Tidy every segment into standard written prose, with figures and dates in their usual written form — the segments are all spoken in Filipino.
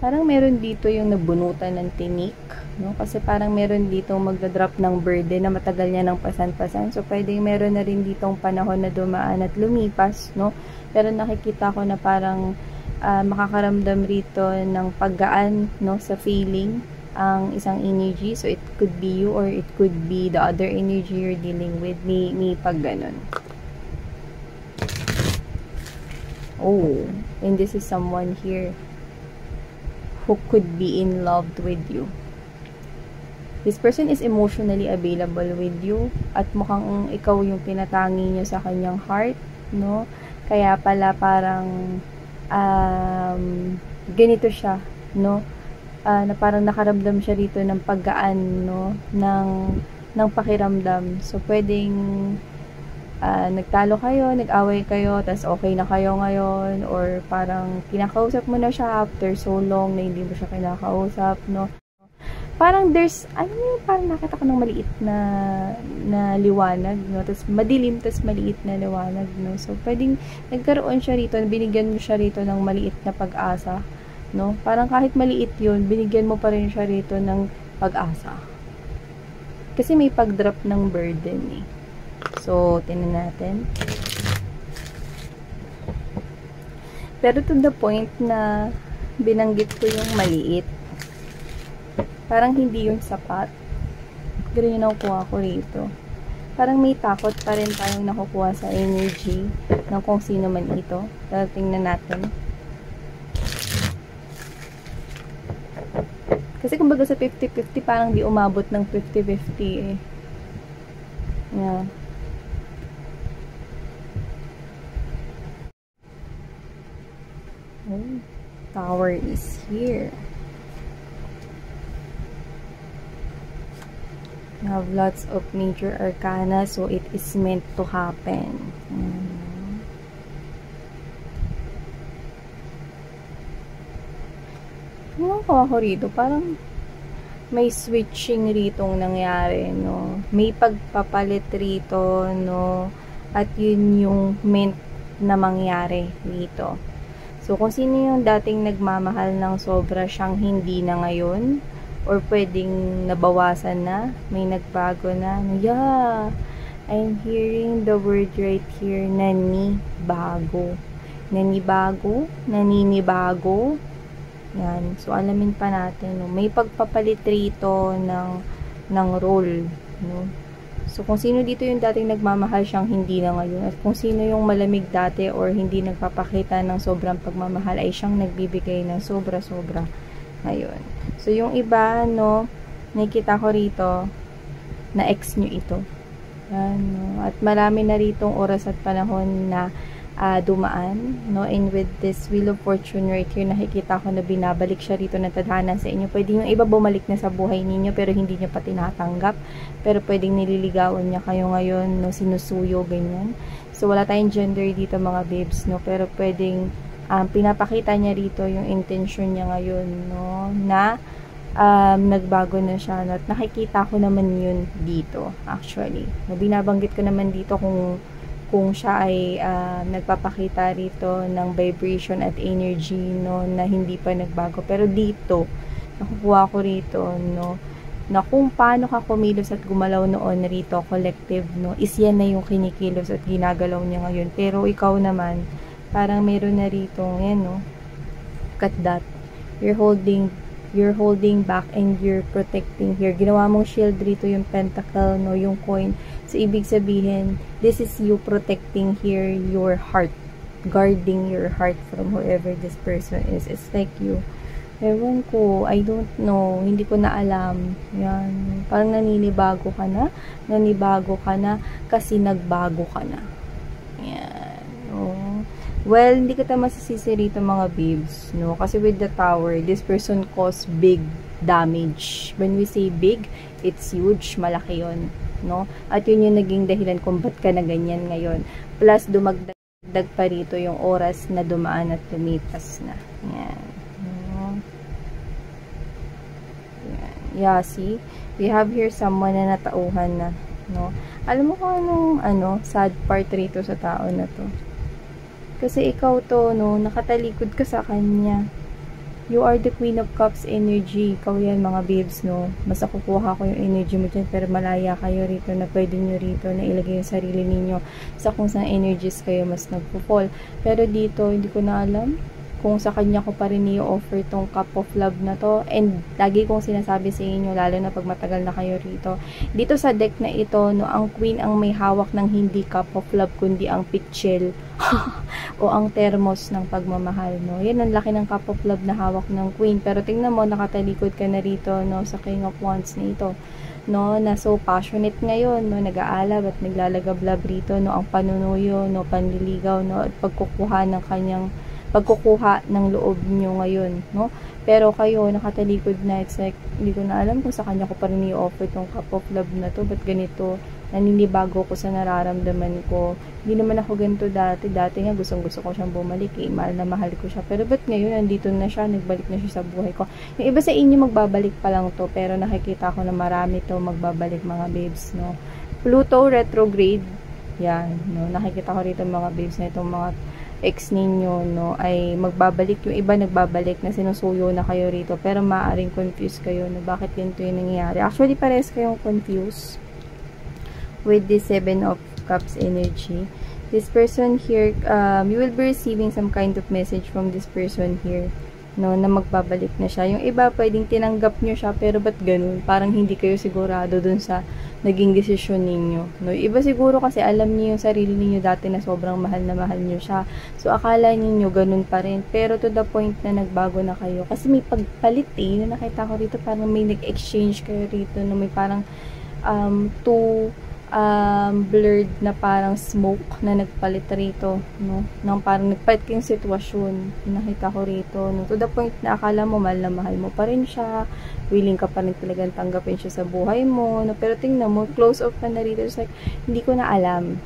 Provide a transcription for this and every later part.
Parang meron dito yung nabunutan ng tinik, no? Kasi parang meron dito magdadrop ng burden na matagal niya ng pasan-pasan. So, pwedeng meron na rin ditong panahon na dumaan at lumipas, no? Pero nakikita ko na parang makakaramdam rito ng paggaan, no, sa feeling ang isang energy. So, it could be you or it could be the other energy you're dealing with. May pag ganun. Oh, and this is someone here who could be in love with you. This person is emotionally available with you at mukhang ikaw yung pinatangi niya sa kanyang heart, no? Kaya pala parang ganito siya, no? Na parang nakaramdam siya rito ng paggaan, no? ng pakiramdam. So, pwedeng nagtalo kayo, nag-away kayo, tas okay na kayo ngayon, or parang kinakausap mo na siya after so long na hindi mo siya kinakausap, no? Parang there's, parang nakita ko ng maliit na liwanag, no? Tas madilim, tas maliit na liwanag, no? So, pwedeng nagkaroon siya rito, binigyan mo siya rito ng maliit na pag-asa, no? Parang kahit maliit yun, binigyan mo pa rin siya rito ng pag-asa. Kasi may pag-drop ng burden, eh. So, tingnan natin. Pero to the point na binanggit ko yung maliit. Parang hindi yung sapat. Ganun yung nakukuha ko rito. Parang may takot pa rin tayong nakukuha sa energy ng kung sino man ito. Pero tingnan natin. Kasi kumbaga sa 50-50, parang di umabot ng 50-50 eh. Yeah. Oh, Tower is here. You have lots of major arcana, so it is meant to happen. Ano ko ako rito? Parang may switching ritong nangyari, no? May pagpapalit rito, no? At yun yung meant na mangyari rito. So, kung sino yung dating nagmamahal ng sobra, siyang hindi na ngayon, or pwedeng nabawasan na, may nagbago na. Yeah, I'm hearing the word right here, nanibago. Nanibago, naninibago. Yan. So, alamin pa natin, no? May pagpapalit rito ng role, no? So, kung sino dito yung dating nagmamahal, siyang hindi na ngayon. At kung sino yung malamig dati or hindi nagpapakita ng sobrang pagmamahal, ay siyang nagbibigay ng sobra-sobra ngayon. So, yung iba, no, nakikita ko rito, na ex nyo ito. Yan, no? At marami na ritong oras at panahon na dumaan, no? And with this Wheel of Fortune right here, nakikita ko na binabalik siya rito ng tadhana sa inyo. Pwede yung iba bumalik na sa buhay ninyo, pero hindi nyo pa tinatanggap. Pero pwedeng nililigawan niya kayo ngayon, no? Sinusuyo, ganyan. So, wala tayong gender dito, mga babes, no? Pero pwedeng pinapakita niya rito yung intention niya ngayon, no? Na nagbago na siya. At nakikita ko naman yun dito, actually. No? Binabanggit ko naman dito kung siya ay nagpapakita rito ng vibration at energy, no, na hindi pa nagbago. Pero dito, nakukuha ko rito, no, na kung paano ka kumilos at gumalaw noon rito, collective, no, is yan na yung kinikilos at ginagalaw niya ngayon. Pero ikaw naman, parang meron na rito, yan, no, cut that. You're holding back and you're protecting here. Ginawa mong shield rito yung pentacle, no, yung coin. So, ibig sabihin, this is you protecting here your heart. Guarding your heart from whoever this person is. It's like you. Ewan ko, I don't know. Hindi ko na alam. Yan. Parang naninibago ka na. Nanibago ka na kasi nagbago ka na. Yan. Oh. Well, hindi kita masisisi rito, mga babes, no? Kasi with the Tower, this person caused big damage. When we say big, it's huge. Malaki yun, no? At yun yung naging dahilan kung ba't ka na ganyan ngayon. Plus, dumagdag pa rito yung oras na dumaan at lumipas na. Yan. No? Yan. Yeah, see? We have here someone na natauhan na, no? Alam mo kung anong, sad part rito sa tao na to. Kasi ikaw to, no, nakatalikod ka sa kanya. You are the Queen of Cups energy. Ikaw yan mga babes, no? Mas nakukuha ko yung energy mo dyan, pero malaya kayo rito na pwede nyo rito na ilagay yung sarili ninyo sa kung saan energies kayo mas nagpo-fall. Pero dito, hindi ko na alam kung sa kanya ko pa rin i-offer tong cup of love na to. And lagi kong sinasabi sa inyo, lalo na pag matagal na kayo rito. Dito sa deck na ito, no, ang queen ang may hawak ng hindi cup of love, kundi ang pitchel o ang thermos ng pagmamahal, no. Yan ang laki ng cup of love na hawak ng queen. Pero tingnan mo, nakatalikod ka na rito, no, sa King of Wands na ito, no, na so passionate ngayon, no, nag-aalab at naglalagablab rito, no, ang panunuyo, no, panliligaw, no, at pagkukuha ng loob nyo ngayon, no? Pero kayo, nakatalikod na, it's like, hindi ko na alam kung sa kanya ko pa rin i-offer tong cup of love na to, ba't ganito, naninibago ko sa nararamdaman ko. Hindi naman ako ganito dati nga gustong-gusto ko siyang bumalik, mahal na mahal ko siya, pero ba't ngayon, nandito na siya, nagbalik na siya sa buhay ko. Yung iba sa inyo, magbabalik pa lang to, pero nakikita ko na marami to magbabalik mga babes, no? Pluto retrograde, yan, no? Nakikita ko rito mga babes na itong mga ex ninyo, no, ay magbabalik. Yung iba nagbabalik na sinusuyo na kayo rito, pero maaaring confused kayo, no, bakit ganito yung nangyayari. Actually, pares kayong confused with the 7 of Cups energy. This person here, you will be receiving some kind of message from this person here, no, na magbabalik na siya. Yung iba, pwedeng tinanggap nyo siya, pero ba't ganun? Parang hindi kayo sigurado dun sa naging desisyon ninyo, no? Iba siguro kasi alam niyo yung sarili niyo dati na sobrang mahal na mahal niyo siya. So, akala niyo ganun pa rin. Pero to the point na nagbago na kayo. Kasi may pagpalit na nakita ko rito, parang may nag-exchange kayo rito, no? May parang two blurred na parang smoke na nagpalit rito, no? Nang parang nagpalit kayong sitwasyon, nakita ko rito, no? To the point na akala mo mahal na mahal mo pa rin siya, willing ka pa rin talagang tanggapin siya sa buhay mo, no? Pero tingnan mo, close off ka na rito. It's like, hindi ko na alam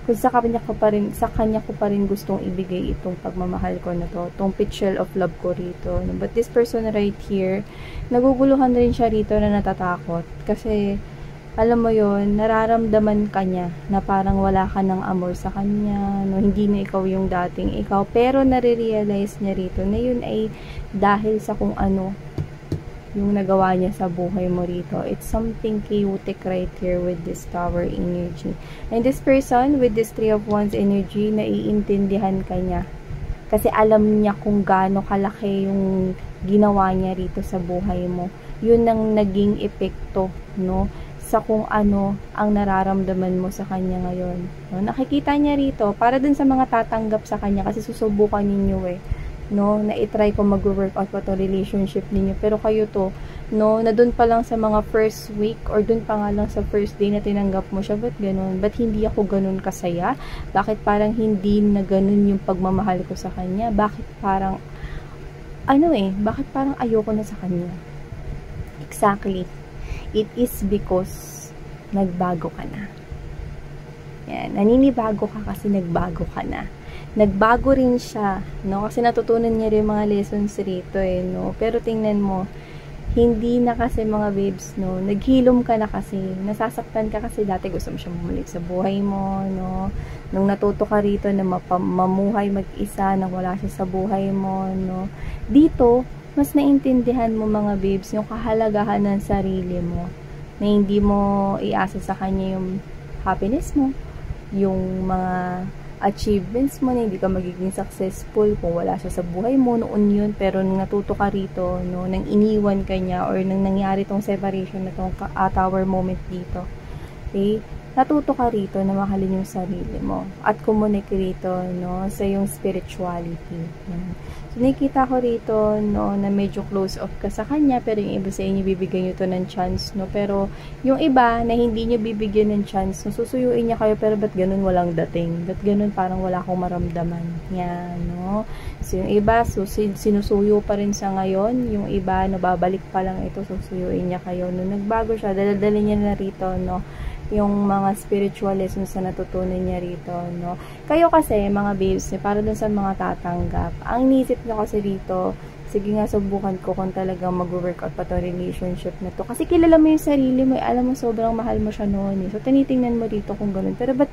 kung sa kanya ko pa rin gustong ibigay itong pagmamahal ko na to, itong pitchel of love ko rito, no? But this person right here, naguguluhan rin siya rito na natatakot, kasi alam mo yon, nararamdaman ka niya na parang wala ka ng amor sa kanya, no? Hindi na ikaw yung dating ikaw, pero nare-realize niya rito na yun ay dahil sa kung ano yung nagawa niya sa buhay mo rito. It's something chaotic right here with this Tower energy. And this person with this 3 of Wands energy, naiintindihan ka niya. Kasi alam niya kung gaano kalaki yung ginawa niya rito sa buhay mo. Yun ang naging epekto, no, sa kung ano ang nararamdaman mo sa kanya ngayon, no? Nakikita niya rito, para dun sa mga tatanggap sa kanya, kasi susubukan ninyo no, na itry ko mag-work out pa to relationship ninyo, pero kayo to, no, na dun pa lang sa mga first week, or dun pa nga lang sa first day na tinanggap mo siya, ba't ganun? Ba't hindi ako ganun kasaya? Bakit parang hindi na ganun yung pagmamahal ko sa kanya? Bakit parang bakit parang ayoko na sa kanya? Exactly. It is because nagbago ka na. Yan, naninibago ka kasi nagbago ka na. Nagbago rin siya, no? Kasi natutunan niya rin mga lessons rito, no? Pero tingnan mo, hindi na kasi mga babes, no? Naghilom ka na kasi, nasasaktan ka kasi dati gusto mo siyang bumalik sa buhay mo, no? Nung natuto ka rito na mamuhay mag-isa, nang wala siya sa buhay mo, no? Dito, mas naintindihan mo mga babes, yung kahalagahan ng sarili mo, na hindi mo iasa sa kanya yung happiness mo, yung mga achievements mo, na hindi ka magiging successful kung wala siya sa buhay mo noon yun. Pero nung natuto ka rito, no, nang iniwan ka niya, or nang nangyari tong separation na tong tower moment dito, okay, natuto ka rito na mahalin yung sarili mo at kumonek rito, no, sa yung spirituality. So, nakikita ko rito, no, na medyo close off ka sa kanya, pero yung iba sa inyo bibigyan nyo to ng chance, no, pero yung iba na hindi nyo bibigyan ng chance, no, susuyuin niya kayo, pero ba't ganun walang dating? Ba't ganun parang wala akong maramdaman? Yan, no. So, yung iba, sinusuyo pa rin sa ngayon, yung iba, no, babalik pa lang ito, susuyuin niya kayo, no, nagbago siya, daladalin niya na rito, no, yung mga spiritual lessons na natutunan niya rito, no. Kayo kasi, mga babes, para dun sa mga tatanggap, ang inisip nyo kasi rito, sige nga, subukan ko kung talagang mag-workout pa to relationship na to. Kasi kilala mo yung sarili mo, alam mo sobrang mahal mo siya noon eh. So, tinitingnan mo dito kung ganun. Pero ba't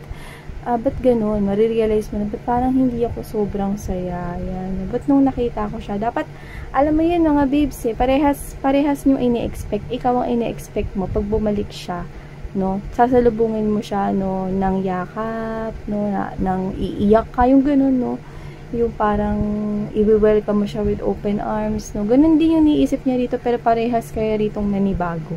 ganun? Marirealize mo na, ba't parang hindi ako sobrang saya? Yan. Ba't nung nakita ko siya? Dapat, alam mo yun mga babes eh, parehas nyo ini-expect. Ikaw ang ini-expect mo pag bumalik siya. No? Sasalubungin mo siya, no, ng yakap, no, ng iiyak ka, yung ganun, no? Yung parang i-welcome mo siya with open arms, no? Ganun din yung niisip niya rito, pero parehas kaya ritong nanibago.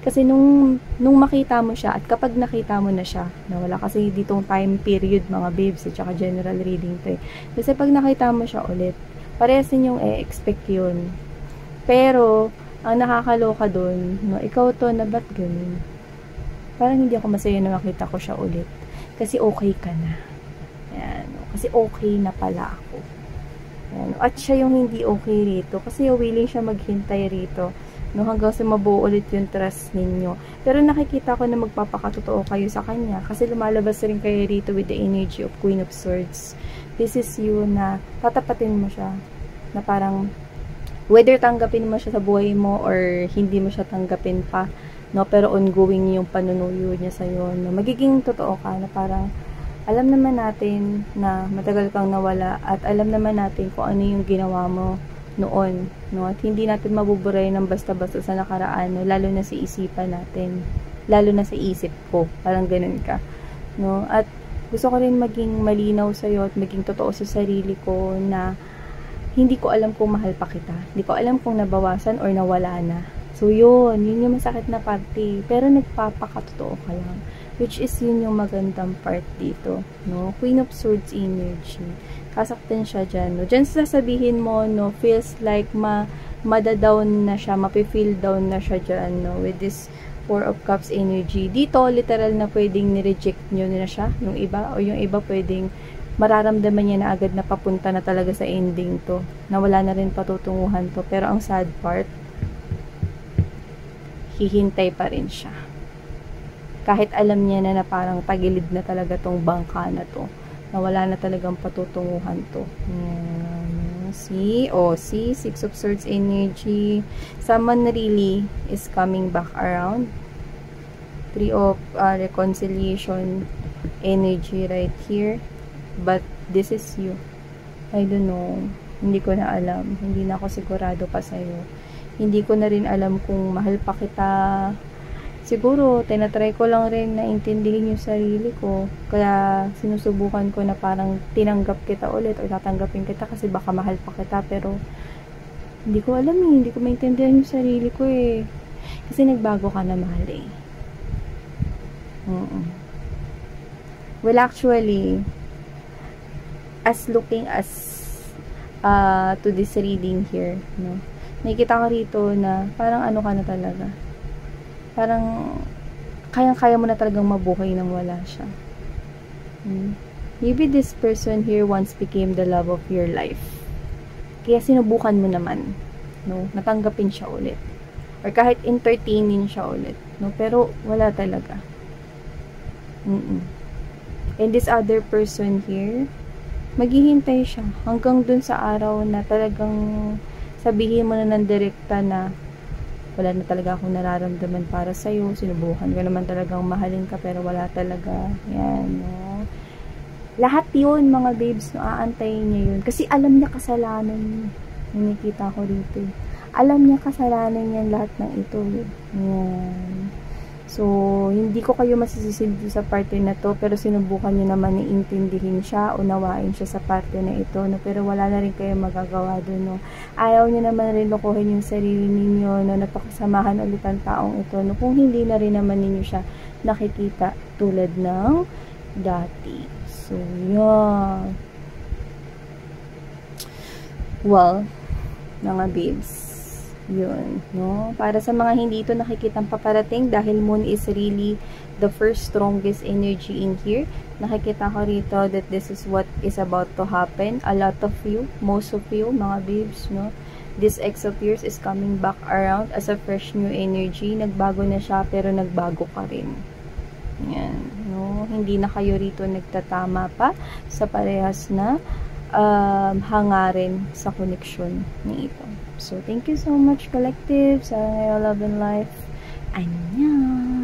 Kasi nung makita mo siya, at kapag nakita mo na siya, na wala kasi ditong time period mga babes, at saka general reading to eh. Kasi pag nakita mo siya ulit, parehas din yung expect yun. Pero, ang nakakaloka dun, no, ikaw to na ba't ganun? Parang hindi ako masaya na makita ko siya ulit. Kasi okay ka na. Yan. Kasi okay na pala ako. Yan. At siya yung hindi okay rito. Kasi willing siya maghintay rito. No, hanggang sa mabuo ulit yung trust ninyo. Pero nakikita ko na magpapakatotoo kayo sa kanya. Kasi lumalabas rin kayo rito with the energy of Queen of Swords. This is you na tatapatin mo siya. Na parang, whether tanggapin mo siya sa buhay mo or hindi mo siya tanggapin pa. No, pero ongoing yung panunuyo niya sa'yo. No, magiging totoo ka na parang, alam naman natin na matagal kang nawala at alam naman natin kung ano yung ginawa mo noon, no? At hindi natin mabuburay ng basta-basta sa nakaraan, no? Lalo na sa isipan natin, lalo na sa isip ko, parang ganun ka, no? At gusto ko rin maging malinaw sa'yo at maging totoo sa sarili ko na hindi ko alam kung mahal pa kita, hindi ko alam kung nabawasan or nawala na. So yun yung masakit na parte, pero nagpapakatotoo ka lang. Which is yun yung magandang part dito, no? Queen of Swords energy. Kasaktan siya dyan, no? Dyan sasabihin mo, no? Feels like madadown na siya, mapifeel down na siya dyan, no? With this Four of Cups energy. Dito, literal na pwedeng nireject nyo na siya, yung iba, o yung iba pwedeng mararamdaman niya na agad na papunta na talaga sa ending to. Na wala na rin patutunguhan to. Pero ang sad part, hihintay pa rin siya. Kahit alam niya na parang tagilid na talaga tong bangka na to. Na wala na talagang patutunguhan to. See? See? Six of Swords energy. Someone really is coming back around. Three of reconciliation energy right here. But this is you. I don't know. Hindi ko na alam. Hindi na ako sigurado pa sa'yo. Hindi ko na rin alam kung mahal pa kita. Siguro, tinatry ko lang rin na intindihin yung sarili ko. Kaya, sinusubukan ko na parang tinanggap kita ulit o tatanggapin kita kasi baka mahal pa kita. Pero, hindi ko alam eh. Hindi ko maintindihan yung sarili ko eh. Kasi nagbago ka na mahal eh. Well, actually, as looking as to this reading here, no? Nakikita ko rito na parang ano ka na talaga. Parang kayang-kaya mo na talagang mabuhay nang wala siya. Maybe this person here once became the love of your life. Kaya sinubukan mo naman, no? Natanggapin siya ulit. Or kahit entertainin siya ulit, no? Pero wala talaga. And this other person here, maghihintay siya hanggang dun sa araw na talagang sabihin mo na ng direkta na wala na talaga akong nararamdaman para sa'yo. Sinubukan ko naman talagang mahalin ka pero wala talaga. Yan, no? Lahat yun, mga babes, no, aantayin niya yun. Kasi alam niya kasalanan niya. Nakikita ko dito. Alam niya kasalanan niya lahat ng ito. Yan. So, hindi ko kayo masisisi sa parte na to, pero sinubukan niyo naman iintindihin siya, unawain siya sa parte na ito, no? Pero wala na rin kayo magagawa doon, no? Ayaw niyo naman rin lokohin yung sarili ninyo, no? Napakasamahan ulit ang taong ito, no? Kung hindi na rin naman ninyo siya nakikita tulad ng dati. So, yeah. Well, mga babes, yun, no? Para sa mga hindi ito nakikitang paparating, dahil moon is really the first strongest energy in here, nakikita ko rito that this is what is about to happen. A lot of you, most of you, mga babes, no? This ex of yours is coming back around as a fresh new energy. Nagbago na siya, pero nagbago ka rin. Yan, no? Hindi na kayo rito nagtatama pa sa parehas na hangarin sa connection ni ito. So, thank you so much, collective, sa Love and Life. Annyeong!